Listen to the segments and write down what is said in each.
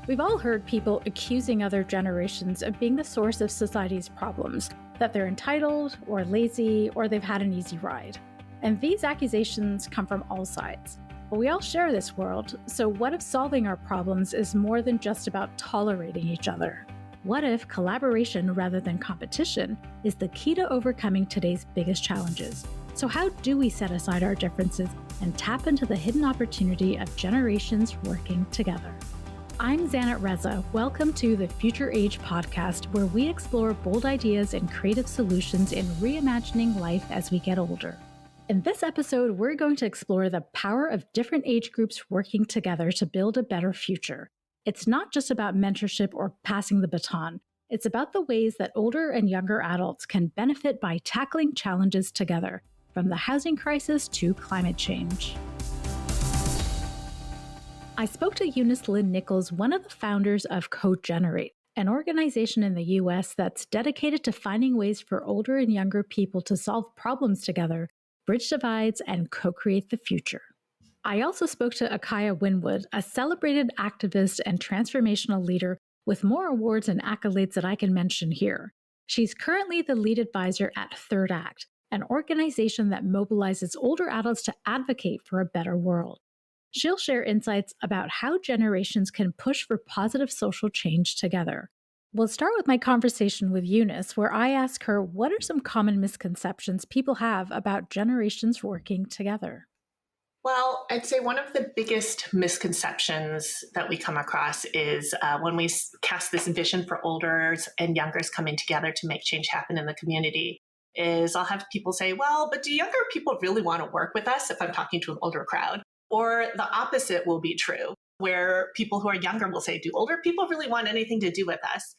We've all heard people accusing other generations of being the source of society's problems, that they're entitled or lazy or they've had an easy ride. And these accusations come from all sides. But we all share this world, so what if solving our problems is more than just about tolerating each other? What if collaboration rather than competition is the key to overcoming today's biggest challenges? So how do we set aside our differences and tap into the hidden opportunity of generations working together? I'm Zannat Reza. Welcome to the Future Age podcast, where we explore bold ideas and creative solutions in reimagining life as we get older. In this episode, we're going to explore the power of different age groups working together to build a better future. It's not just about mentorship or passing the baton. It's about the ways that older and younger adults can benefit by tackling challenges together, from the housing crisis to climate change. I spoke to Eunice Lin Nichols, one of the founders of CoGenerate, an organization in the US that's dedicated to finding ways for older and younger people to solve problems together, bridge divides, and co-create the future. I also spoke to Akaya Windwood, a celebrated activist and transformational leader with more awards and accolades that I can mention here. She's currently the lead advisor at Third Act, an organization that mobilizes older adults to advocate for a better world. She'll share insights about how generations can push for positive social change together. We'll start with my conversation with Eunice, where I ask her what are some common misconceptions people have about generations working together. Well, I'd say one of the biggest misconceptions that we come across is when we cast this vision for olders and youngers coming together to make change happen in the community, is I'll have people say, well, but do younger people really want to work with us if I'm talking to an older crowd? Or the opposite will be true, where people who are younger will say, do older people really want anything to do with us?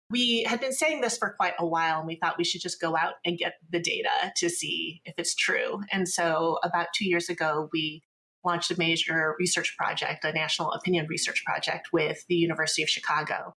We had been saying this for quite a while, and we thought we should just go out and get the data to see if it's true. And so about 2 years ago, we launched a major research project, a national opinion research project with the University of Chicago.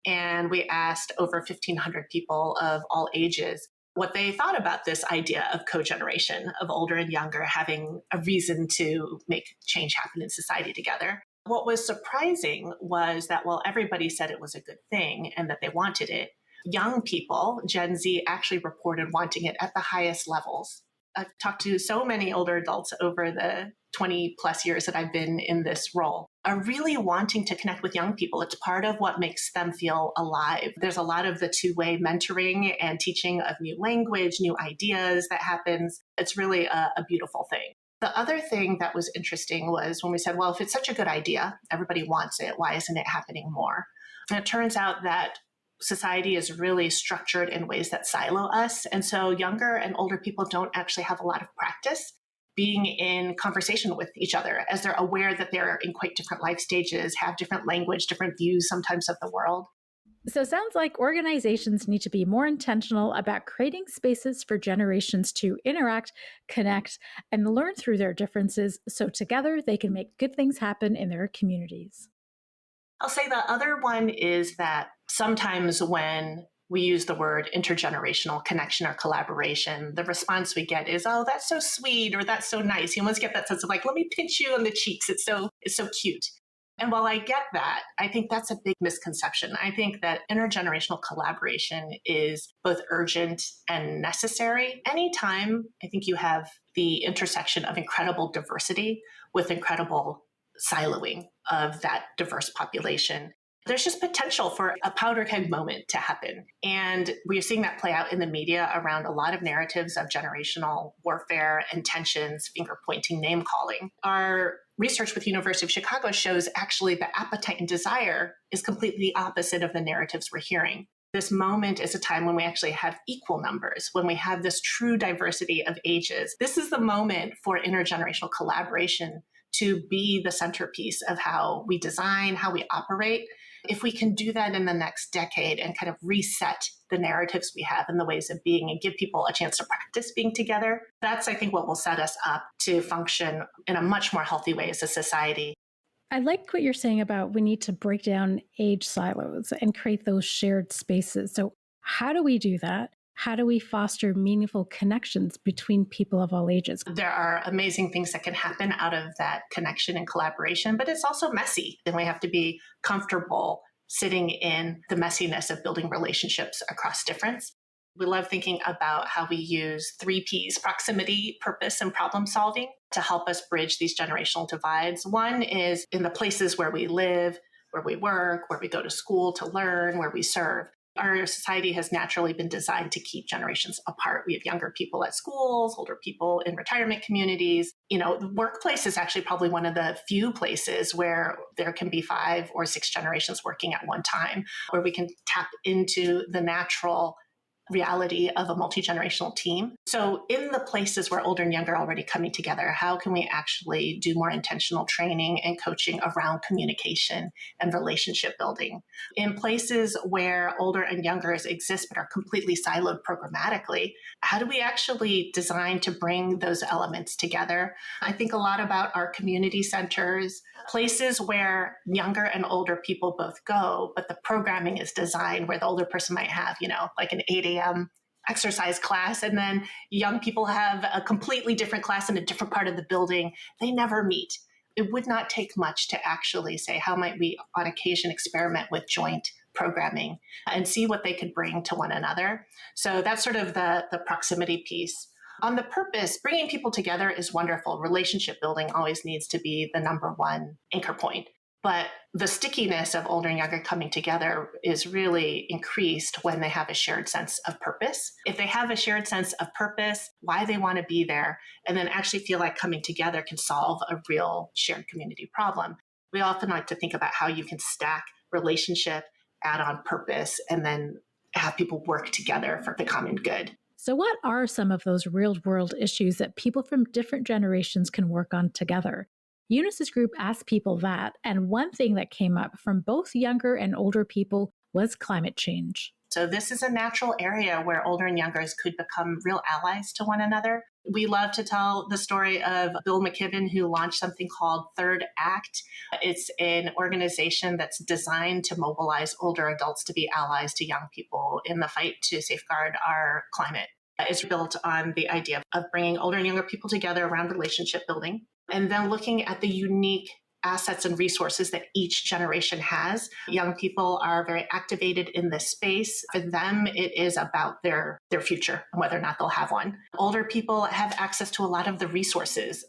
And we asked over 1,500 people of all ages what they thought about this idea of cogeneration, of older and younger having a reason to make change happen in society together. What was surprising was that while everybody said it was a good thing and that they wanted it, young people, Gen Z, actually reported wanting it at the highest levels. I've talked to so many older adults over the 20 plus years that I've been in this role, are really wanting to connect with young people. It's part of what makes them feel alive. There's a lot of the two-way mentoring and teaching of new language, new ideas that happens. It's really a beautiful thing. The other thing that was interesting was when we said, well, if it's such a good idea, everybody wants it, why isn't it happening more? And it turns out that society is really structured in ways that silo us. And so younger and older people don't actually have a lot of practice being in conversation with each other, as they're aware that they're in quite different life stages, have different language, different views sometimes of the world. So it sounds like organizations need to be more intentional about creating spaces for generations to interact, connect, and learn through their differences so together they can make good things happen in their communities. I'll say the other one is that sometimes when we use the word intergenerational connection or collaboration, the response we get is, oh, that's so sweet, or that's so nice. You almost get that sense of like, let me pinch you on the cheeks. It's so cute. And while I get that, I think that's a big misconception. I think that intergenerational collaboration is both urgent and necessary. Anytime I think you have the intersection of incredible diversity with incredible siloing of that diverse population, there's just potential for a powder keg moment to happen. And we're seeing that play out in the media around a lot of narratives of generational warfare and tensions, finger pointing, name calling. Our research with the University of Chicago shows actually the appetite and desire is completely the opposite of the narratives we're hearing. This moment is a time when we actually have equal numbers, when we have this true diversity of ages. This is the moment for intergenerational collaboration to be the centerpiece of how we design, how we operate. If we can do that in the next decade and kind of reset the narratives we have and the ways of being and give people a chance to practice being together, that's, I think, what will set us up to function in a much more healthy way as a society. I like what you're saying about we need to break down age silos and create those shared spaces. So how do we do that? How do we foster meaningful connections between people of all ages? There are amazing things that can happen out of that connection and collaboration, but it's also messy. And we have to be comfortable sitting in the messiness of building relationships across difference. We love thinking about how we use 3Ps: proximity, purpose, and problem solving to help us bridge these generational divides. One is in the places where we live, where we work, where we go to school to learn, where we serve. Our society has naturally been designed to keep generations apart. We have younger people at schools, older people in retirement communities. The workplace is actually probably one of the few places where there can be 5 or 6 generations working at one time, where we can tap into the natural reality of a multi-generational team. So in the places where older and younger are already coming together, how can we actually do more intentional training and coaching around communication and relationship building? In places where older and younger exist but are completely siloed programmatically, how do we actually design to bring those elements together? I think a lot about our community centers, places where younger and older people both go, but the programming is designed where the older person might have, like an 8 a.m. exercise class, and then young people have a completely different class in a different part of the building. They never meet. It would not take much to actually say, how might we on occasion experiment with joint programming and see what they could bring to one another? So that's sort of the proximity piece. On the purpose, bringing people together is wonderful. Relationship building always needs to be the number one anchor point. But the stickiness of older and younger coming together is really increased when they have a shared sense of purpose. If they have a shared sense of purpose, why they want to be there, and then actually feel like coming together can solve a real shared community problem. We often like to think about how you can stack relationship, add on purpose, and then have people work together for the common good. So, what are some of those real world issues that people from different generations can work on together? Eunice's group asked people that, and one thing that came up from both younger and older people was climate change. So this is a natural area where older and youngers could become real allies to one another. We love to tell the story of Bill McKibben, who launched something called Third Act. It's an organization that's designed to mobilize older adults to be allies to young people in the fight to safeguard our climate. It's built on the idea of bringing older and younger people together around relationship building, and then looking at the unique assets and resources that each generation has. Young people are very activated in this space. For them, it is about their future and whether or not they'll have one. Older people have access to a lot of the resources,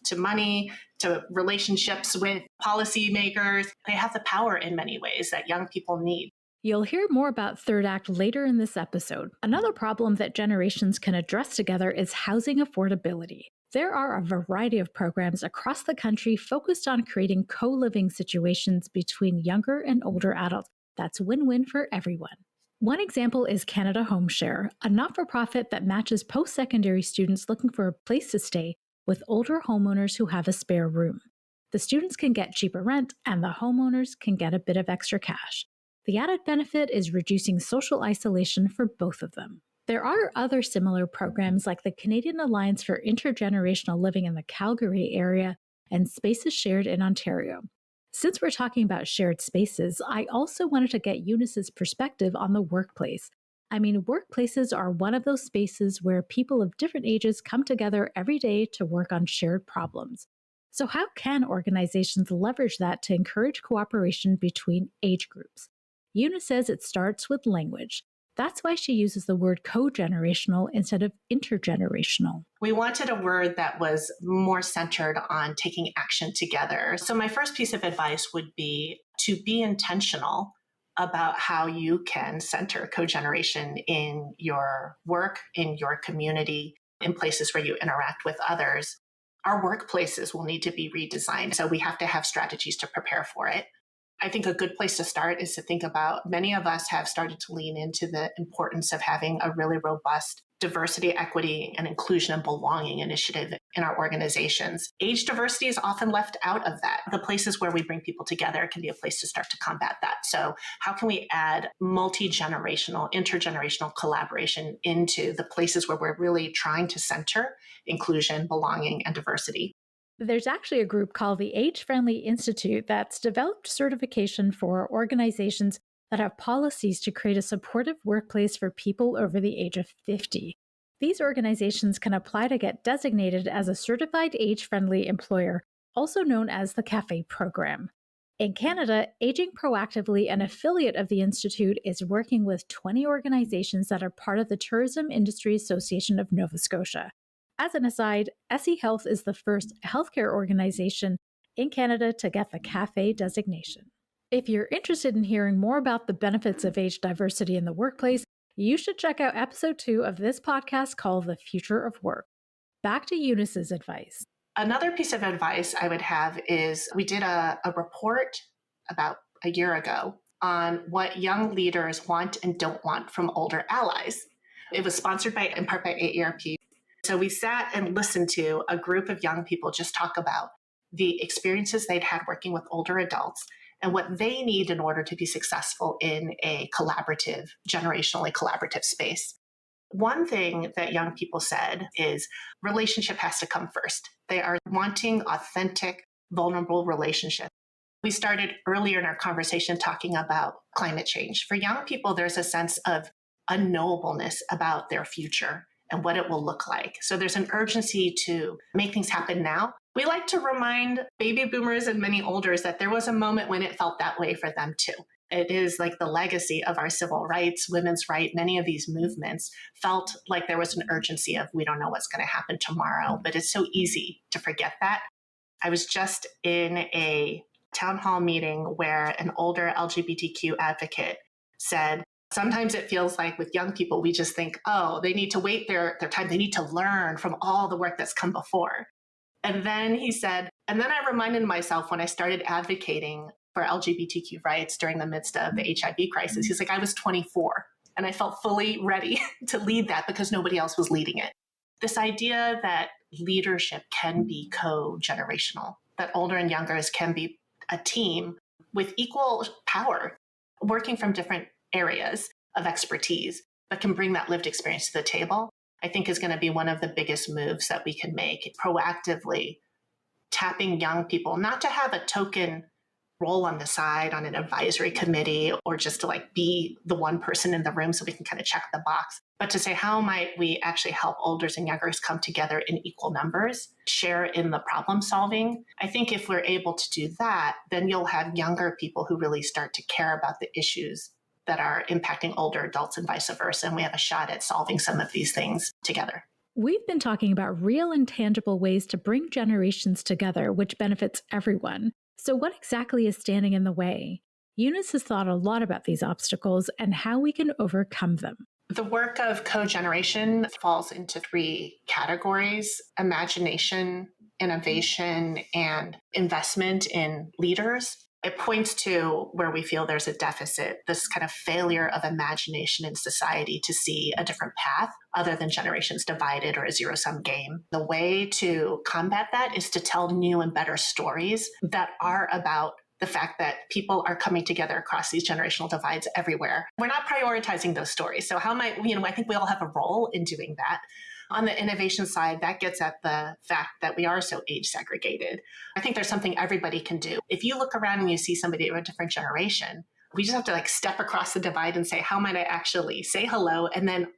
to money, to relationships with policymakers. They have the power in many ways that young people need. You'll hear more about Third Act later in this episode. Another problem that generations can address together is housing affordability. There are a variety of programs across the country focused on creating co-living situations between younger and older adults. That's win-win for everyone. One example is Canada Home Share, a not-for-profit that matches post-secondary students looking for a place to stay with older homeowners who have a spare room. The students can get cheaper rent, and the homeowners can get a bit of extra cash. The added benefit is reducing social isolation for both of them. There are other similar programs like the Canadian Alliance for Intergenerational Living in the Calgary area and Spaces Shared in Ontario. Since we're talking about shared spaces, I also wanted to get Eunice's perspective on the workplace. Workplaces are one of those spaces where people of different ages come together every day to work on shared problems. So how can organizations leverage that to encourage cooperation between age groups? Eunice says it starts with language. That's why she uses the word co-generational instead of intergenerational. We wanted a word that was more centered on taking action together. So my first piece of advice would be to be intentional about how you can center co-generation in your work, in your community, in places where you interact with others. Our workplaces will need to be redesigned, so we have to have strategies to prepare for it. I think a good place to start is to think about, many of us have started to lean into the importance of having a really robust diversity, equity, and inclusion and belonging initiative in our organizations. Age diversity is often left out of that. The places where we bring people together can be a place to start to combat that. So how can we add multi-generational, intergenerational collaboration into the places where we're really trying to center inclusion, belonging, and diversity? There's actually a group called the Age Friendly Institute that's developed certification for organizations that have policies to create a supportive workplace for people over the age of 50. These organizations can apply to get designated as a certified age-friendly employer, also known as the CAFE program. In Canada, Aging Proactively, an affiliate of the Institute, is working with 20 organizations that are part of the Tourism Industry Association of Nova Scotia. As an aside, SE Health is the first healthcare organization in Canada to get the CAFE designation. If you're interested in hearing more about the benefits of age diversity in the workplace, you should check out episode 2 of this podcast called The Future of Work. Back to Eunice's advice. Another piece of advice I would have is we did a report about a year ago on what young leaders want and don't want from older allies. It was sponsored in part by AARP. So we sat and listened to a group of young people just talk about the experiences they'd had working with older adults and what they need in order to be successful in a collaborative, generationally collaborative space. One thing that young people said is relationship has to come first. They are wanting authentic, vulnerable relationships. We started earlier in our conversation talking about climate change. For young people, there's a sense of unknowableness about their future and what it will look like. So there's an urgency to make things happen now. We like to remind baby boomers and many olders that there was a moment when it felt that way for them too. It is like the legacy of our civil rights, women's rights, many of these movements felt like there was an urgency of we don't know what's going to happen tomorrow, but it's so easy to forget that. I was just in a town hall meeting where an older LGBTQ advocate said, sometimes it feels like with young people, we just think, oh, they need to wait their time. They need to learn from all the work that's come before. And then he said, and then I reminded myself when I started advocating for LGBTQ rights during the midst of the HIV crisis. He's like, I was 24 and I felt fully ready to lead that because nobody else was leading it. This idea that leadership can be co-generational, that older and youngers can be a team with equal power, working from different areas of expertise, but can bring that lived experience to the table, I think is going to be one of the biggest moves that we can make, proactively tapping young people, not to have a token role on the side on an advisory committee or just to like be the one person in the room so we can kind of check the box, but to say, how might we actually help olders and youngers come together in equal numbers, share in the problem solving? I think if we're able to do that, then you'll have younger people who really start to care about the issues that are impacting older adults and vice versa. And we have a shot at solving some of these things together. We've been talking about real and tangible ways to bring generations together, which benefits everyone. So what exactly is standing in the way? Eunice has thought a lot about these obstacles and how we can overcome them. The work of CoGeneration falls into 3 categories: imagination, innovation, and investment in leaders. It points to where we feel there's a deficit, this kind of failure of imagination in society to see a different path other than generations divided or a zero-sum game. The way to combat that is to tell new and better stories that are about the fact that people are coming together across these generational divides everywhere. We're not prioritizing those stories. So how might, I think we all have a role in doing that. On the innovation side, that gets at the fact that we are so age segregated. I think there's something everybody can do. If you look around and you see somebody of a different generation, we just have to step across the divide and say, how might I actually say hello and then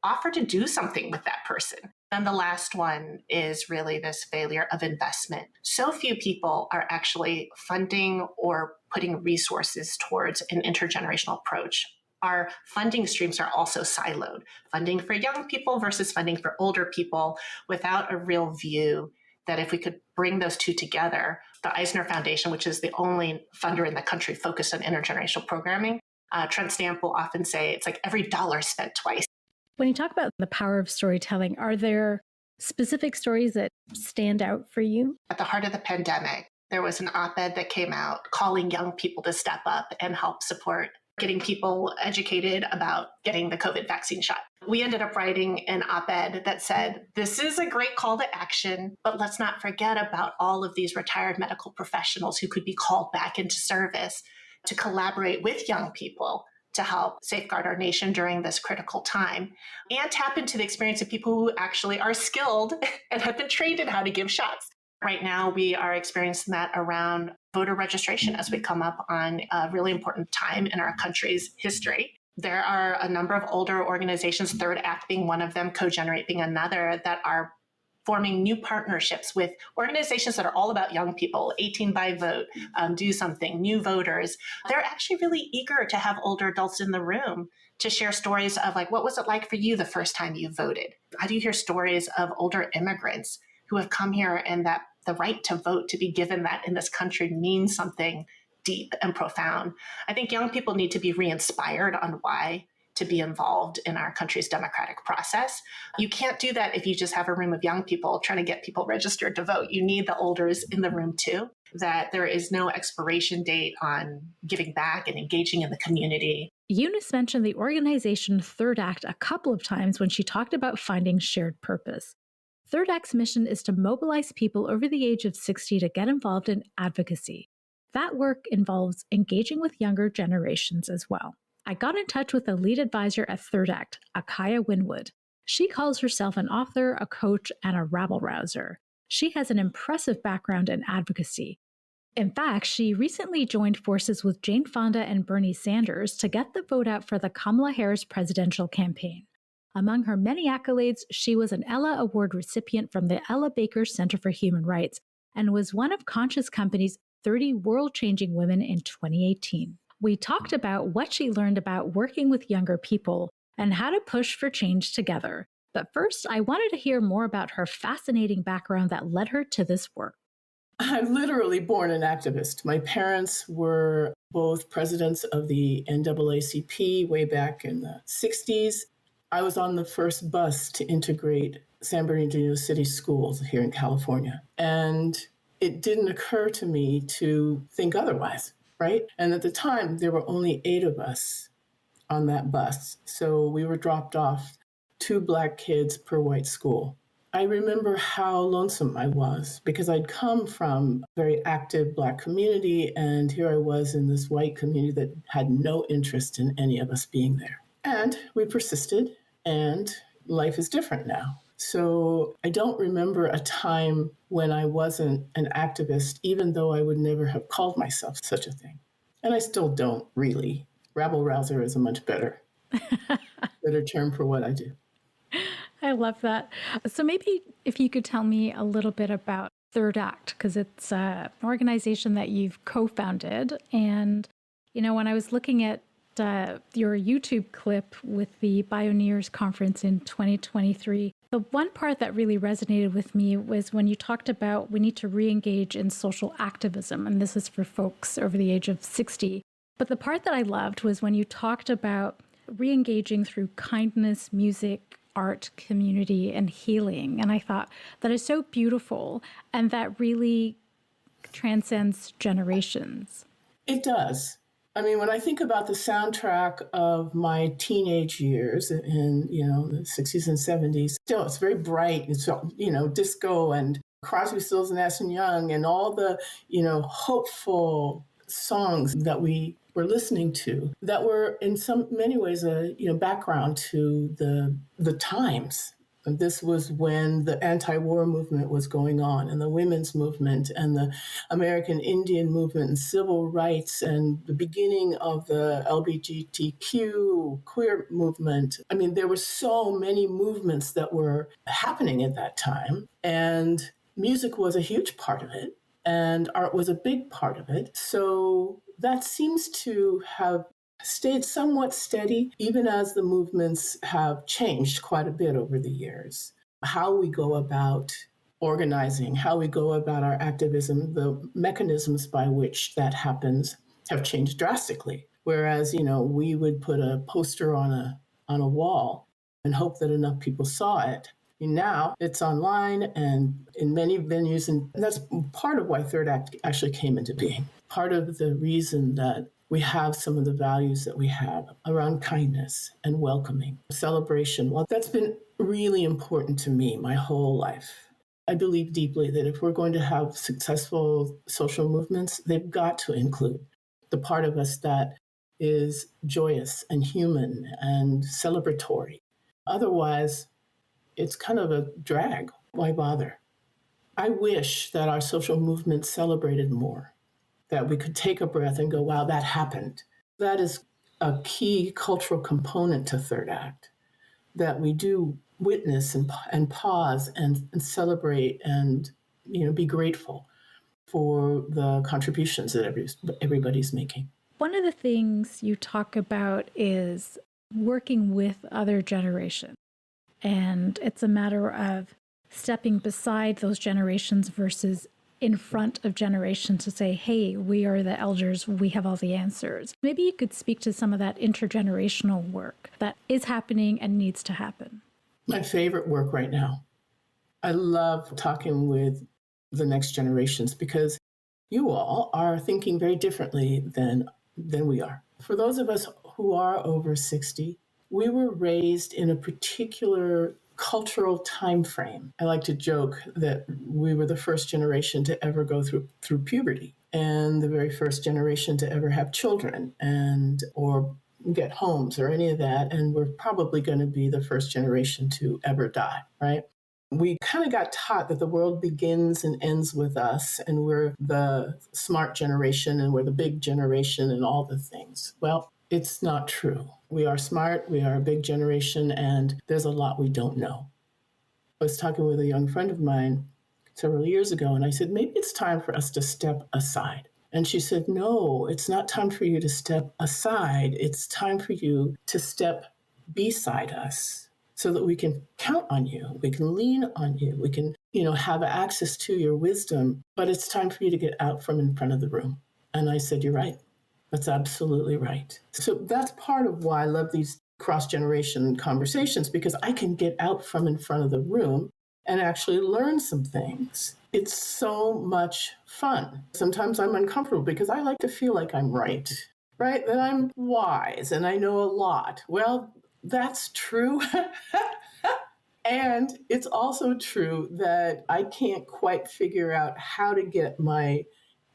offer to do something with that person? And the last one is really this failure of investment. So few people are actually funding or putting resources towards an intergenerational approach. Our funding streams are also siloed, funding for young people versus funding for older people, without a real view that if we could bring those two together, the Eisner Foundation, which is the only funder in the country focused on intergenerational programming, Trent Stamp will often say it's like every dollar spent twice. When you talk about the power of storytelling, are there specific stories that stand out for you? At the heart of the pandemic, there was an op-ed that came out calling young people to step up and help support getting people educated about getting the COVID vaccine shot. We ended up writing an op-ed that said, this is a great call to action, but let's not forget about all of these retired medical professionals who could be called back into service to collaborate with young people to help safeguard our nation during this critical time, and tap into the experience of people who actually are skilled and have been trained in how to give shots. Right now, we are experiencing that around voter registration as we come up on a really important time in our country's history. There are a number of older organizations, Third Act being one of them, CoGenerate being another, that are forming new partnerships with organizations that are all about young people, 18 by vote, do something, new voters. They're actually really eager to have older adults in the room to share stories of like, what was it like for you the first time you voted? How do you hear stories of older immigrants who have come here and that the right to vote, to be given that in this country, means something deep and profound? I think young people need to be re-inspired on why to be involved in our country's democratic process. You can't do that if you just have a room of young people trying to get people registered to vote. You need the elders in the room too, that there is no expiration date on giving back and engaging in the community. Eunice mentioned the organization Third Act a couple of times when she talked about finding shared purpose. Third Act's mission is to mobilize people over the age of 60 to get involved in advocacy. That work involves engaging with younger generations as well. I got in touch with the lead advisor at Third Act, Akaya Windwood. She calls herself an author, a coach, and a rabble-rouser. She has an impressive background in advocacy. In fact, she recently joined forces with Jane Fonda and Bernie Sanders to get the vote out for the Kamala Harris presidential campaign. Among her many accolades, she was an Ella Award recipient from the Ella Baker Center for Human Rights and was one of Conscious Company's 30 world-changing women in 2018. We talked about what she learned about working with younger people and how to push for change together. But first, I wanted to hear more about her fascinating background that led her to this work. I'm literally born an activist. My parents were both presidents of the NAACP way back in the 60s. I was on the first bus to integrate San Bernardino City schools here in California. And it didn't occur to me to think otherwise, right? And at the time, there were only 8 of us on that bus. So we were dropped off, 2 Black kids per white school. I remember how lonesome I was because I'd come from a very active Black community, and here I was in this white community that had no interest in any of us being there. And we persisted, and life is different now. So I don't remember a time when I wasn't an activist, even though I would never have called myself such a thing. And I still don't really. Rabble-rouser is a much better term for what I do. I love that. So maybe if you could tell me a little bit about Third Act, because it's an organization that you've co-founded. And, you know, when I was looking at your YouTube clip with the Bioneers Conference in 2023, the one part that really resonated with me was when you talked about we need to re-engage in social activism. And this is for folks over the age of 60. But the part that I loved was when you talked about re-engaging through kindness, music, art, community, and healing. And I thought that is so beautiful, and that really transcends generations. It does. I mean, when I think about the soundtrack of my teenage years in, the 60s and 70s, still it's very bright. It's, disco and Crosby, Stills, Nash and Young and all the, hopeful songs that we were listening to that were in many ways a background to the times. And this was when the anti-war movement was going on, and the women's movement, and the American Indian movement, and civil rights, and the beginning of the LGBTQ queer movement. I mean, there were so many movements that were happening at that time, and music was a huge part of it, and art was a big part of it. So that seems to have stayed somewhat steady, even as the movements have changed quite a bit over the years. How we go about organizing, how we go about our activism, the mechanisms by which that happens have changed drastically. Whereas, we would put a poster on a wall and hope that enough people saw it. And now it's online and in many venues, and that's part of why Third Act actually came into being. Part of the reason that we have some of the values that we have around kindness and welcoming, celebration. Well, that's been really important to me my whole life. I believe deeply that if we're going to have successful social movements, they've got to include the part of us that is joyous and human and celebratory. Otherwise, it's kind of a drag. Why bother? I wish that our social movement celebrated more, that we could take a breath and go, wow, that happened. That is a key cultural component to Third Act, that we do witness and pause and celebrate and be grateful for the contributions that everybody's making. One of the things you talk about is working with other generations. And it's a matter of stepping beside those generations versus in front of generations to say, hey, we are the elders, we have all the answers. Maybe you could speak to some of that intergenerational work that is happening and needs to happen. My favorite work right now. I love talking with the next generations because you all are thinking very differently than we are. For those of us who are over 60, we were raised in a particular cultural time frame. I like to joke that we were the first generation to ever go through puberty and the very first generation to ever have children or get homes or any of that. And we're probably going to be the first generation to ever die, right? We kind of got taught that the world begins and ends with us, and we're the smart generation, and we're the big generation, and all the things. Well, it's not true. We are smart, we are a big generation, and there's a lot we don't know. I was talking with a young friend of mine several years ago, and I said, maybe it's time for us to step aside. And she said, no, it's not time for you to step aside. It's time for you to step beside us, so that we can count on you, we can lean on you, we can, have access to your wisdom, but it's time for you to get out from in front of the room. And I said, you're right. That's absolutely right. So that's part of why I love these cross-generation conversations, because I can get out from in front of the room and actually learn some things. It's so much fun. Sometimes I'm uncomfortable because I like to feel like I'm right? That I'm wise and I know a lot. Well, that's true. And it's also true that I can't quite figure out how to get my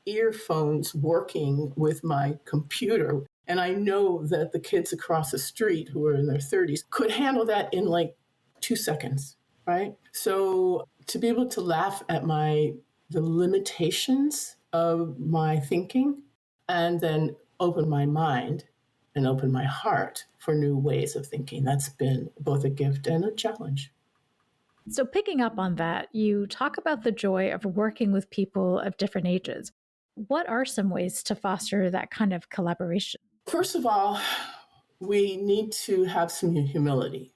earphones working with my computer. And I know that the kids across the street who are in their 30s could handle that in like 2 seconds, right? So to be able to laugh at the limitations of my thinking and then open my mind and open my heart for new ways of thinking, that's been both a gift and a challenge. So picking up on that, you talk about the joy of working with people of different ages. What are some ways to foster that kind of collaboration? First of all, we need to have some humility,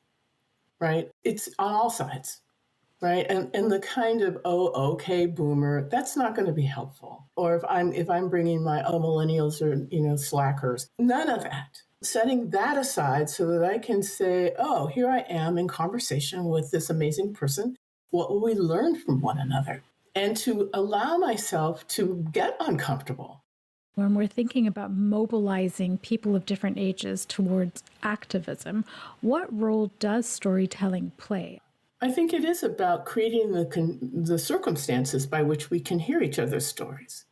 right? It's on all sides, right? And the kind of, oh, okay, boomer, that's not going to be helpful. Or if I'm bringing my, millennials are, slackers, none of that. Setting that aside so that I can say, oh, here I am in conversation with this amazing person. What will we learn from one another? And to allow myself to get uncomfortable. When we're thinking about mobilizing people of different ages towards activism, what role does storytelling play? I think it is about creating the circumstances by which we can hear each other's stories.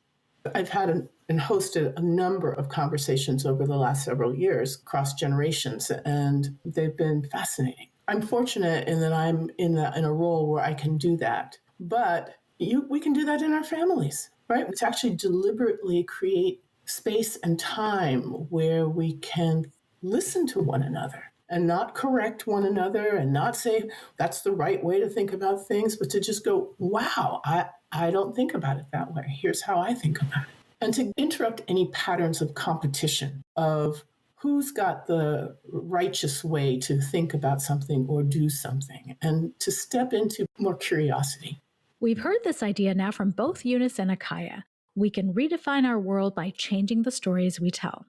I've had and hosted a number of conversations over the last several years, cross generations, and they've been fascinating. I'm fortunate in that I'm in a role where I can do that, but we can do that in our families, right? To actually deliberately create space and time where we can listen to one another and not correct one another and not say that's the right way to think about things, but to just go, wow, I don't think about it that way. Here's how I think about it. And to interrupt any patterns of competition of who's got the righteous way to think about something or do something, and to step into more curiosity. We've heard this idea now from both Eunice and Akaya. We can redefine our world by changing the stories we tell.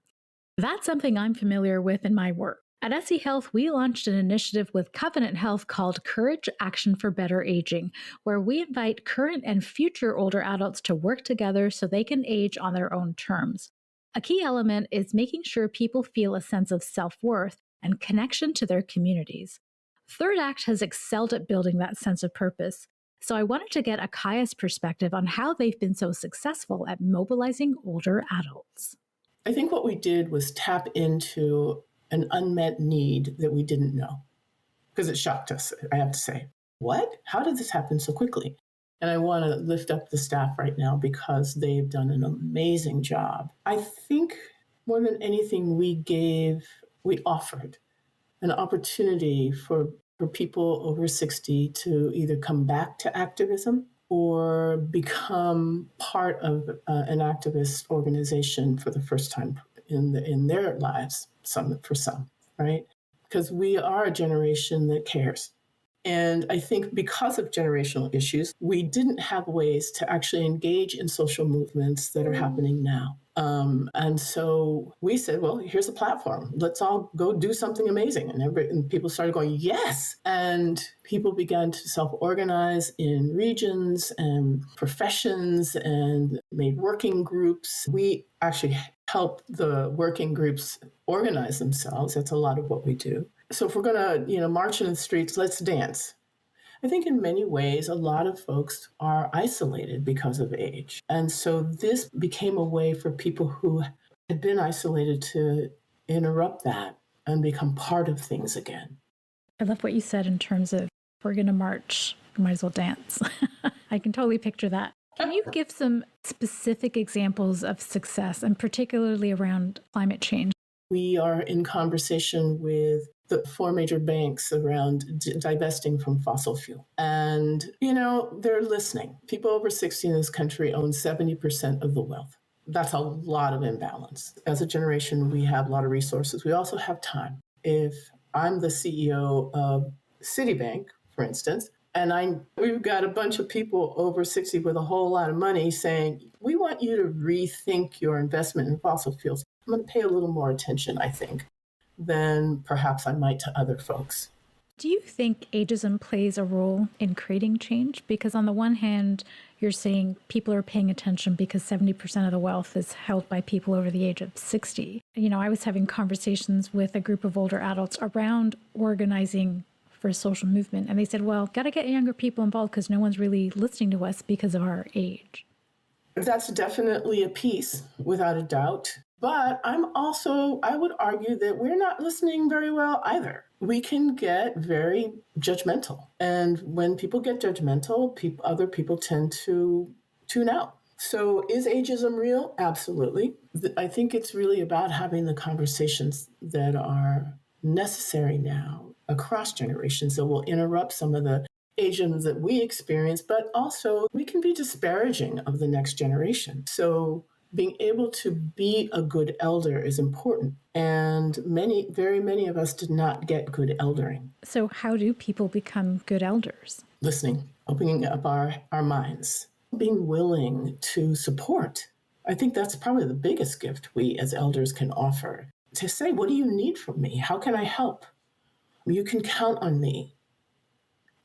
That's something I'm familiar with in my work. At SE Health, we launched an initiative with Covenant Health called Courage Action for Better Aging, where we invite current and future older adults to work together so they can age on their own terms. A key element is making sure people feel a sense of self-worth and connection to their communities. Third Act has excelled at building that sense of purpose, so I wanted to get Akaya's perspective on how they've been so successful at mobilizing older adults. I think what we did was tap into an unmet need that we didn't know, because it shocked us, I have to say. What? How did this happen so quickly? And I want to lift up the staff right now because they've done an amazing job. I think more than anything, we offered an opportunity for people over 60 to either come back to activism or become part of an activist organization for the first time in their lives, for some, right? Because we are a generation that cares. And I think because of generational issues, we didn't have ways to actually engage in social movements that are happening now. And so we said, well, here's a platform. Let's all go do something amazing. And people started going, yes. And people began to self-organize in regions and professions and made working groups. We actually help the working groups organize themselves. That's a lot of what we do. So if we're going to, march in the streets, let's dance. I think in many ways, a lot of folks are isolated because of age. And so this became a way for people who had been isolated to interrupt that and become part of things again. I love what you said in terms of, if we're going to march, we might as well dance. I can totally picture that. Can you give some specific examples of success, and particularly around climate change? We are in conversation with the 4 major banks around divesting from fossil fuel. And, they're listening. People over 60 in this country own 70% of the wealth. That's a lot of imbalance. As a generation, we have a lot of resources. We also have time. If I'm the CEO of Citibank, for instance, and we've got a bunch of people over 60 with a whole lot of money saying, we want you to rethink your investment in fossil fuels. I'm going to pay a little more attention, I think, than perhaps I might to other folks. Do you think ageism plays a role in creating change? Because on the one hand, you're saying people are paying attention because 70% of the wealth is held by people over the age of 60. I was having conversations with a group of older adults around organizing for a social movement. And they said, well, got to get younger people involved because no one's really listening to us because of our age. That's definitely a piece, without a doubt. But I would argue that we're not listening very well either. We can get very judgmental. And when people get judgmental, other people tend to tune out. So is ageism real? Absolutely. I think it's really about having the conversations that are necessary now across generations that will interrupt some of the ageism that we experience, but also we can be disparaging of the next generation. So being able to be a good elder is important. And very many of us did not get good eldering. So how do people become good elders? Listening, opening up our minds, being willing to support. I think that's probably the biggest gift we as elders can offer. To say, what do you need from me? How can I help? You can count on me.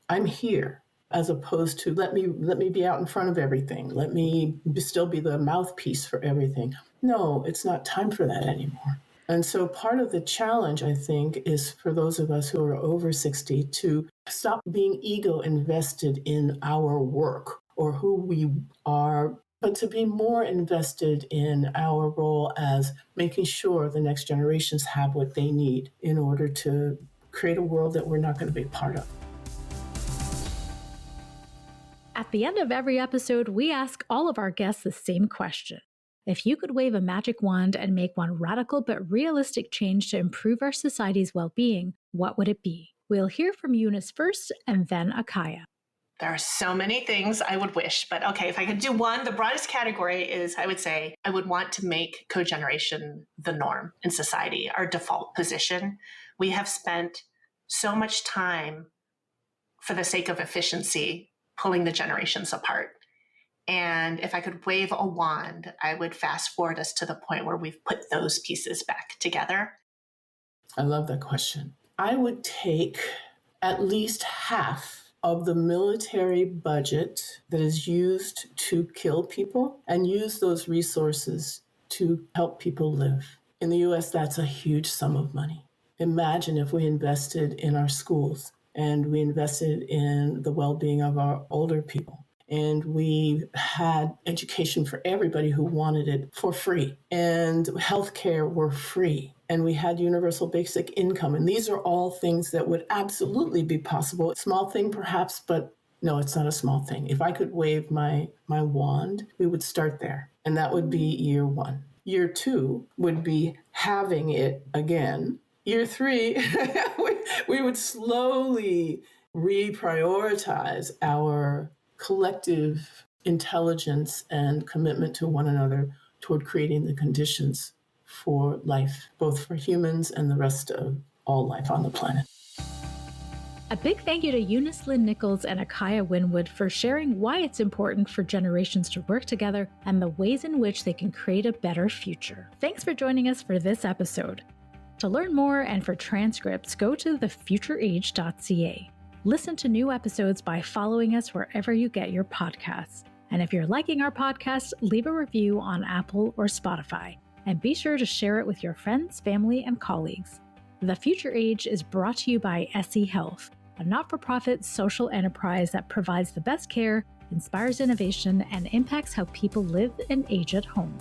I'm here. As opposed to let me be out in front of everything. Let me still be the mouthpiece for everything. No, it's not time for that anymore. And so part of the challenge, I think, is for those of us who are over 60 to stop being ego invested in our work or who we are, but to be more invested in our role as making sure the next generations have what they need in order to create a world that we're not going to be part of. At the end of every episode, we ask all of our guests the same question. If you could wave a magic wand and make one radical but realistic change to improve our society's well-being, what would it be? We'll hear from Eunice first and then Akaya. There are so many things I would wish, but okay, if I could do one, the broadest category is I would say I would want to make cogeneration the norm in society, our default position. We have spent so much time for the sake of efficiency pulling the generations apart. And if I could wave a wand, I would fast forward us to the point where we've put those pieces back together. I love that question. I would take at least half of the military budget that is used to kill people and use those resources to help people live. In the US, that's a huge sum of money. Imagine if we invested in our schools and we invested in the well-being of our older people. And we had education for everybody who wanted it for free. And healthcare were free. And we had universal basic income. And these are all things that would absolutely be possible. A small thing perhaps, but No, it's not a small thing. If I could wave my wand, we would start there. And that would be year 1. Year 2 would be having it again. Year 3, we would slowly reprioritize our collective intelligence and commitment to one another toward creating the conditions for life, both for humans and the rest of all life on the planet. A big thank you to Eunice Lin Nichols and Akaya Windwood for sharing why it's important for generations to work together and the ways in which they can create a better future. Thanks for joining us for this episode. To learn more and for transcripts, go to thefutureage.ca. Listen to new episodes by following us wherever you get your podcasts. And if you're liking our podcast, leave a review on Apple or Spotify. And be sure to share it with your friends, family, and colleagues. The Future Age is brought to you by SE Health, a not-for-profit social enterprise that provides the best care, inspires innovation, and impacts how people live and age at home.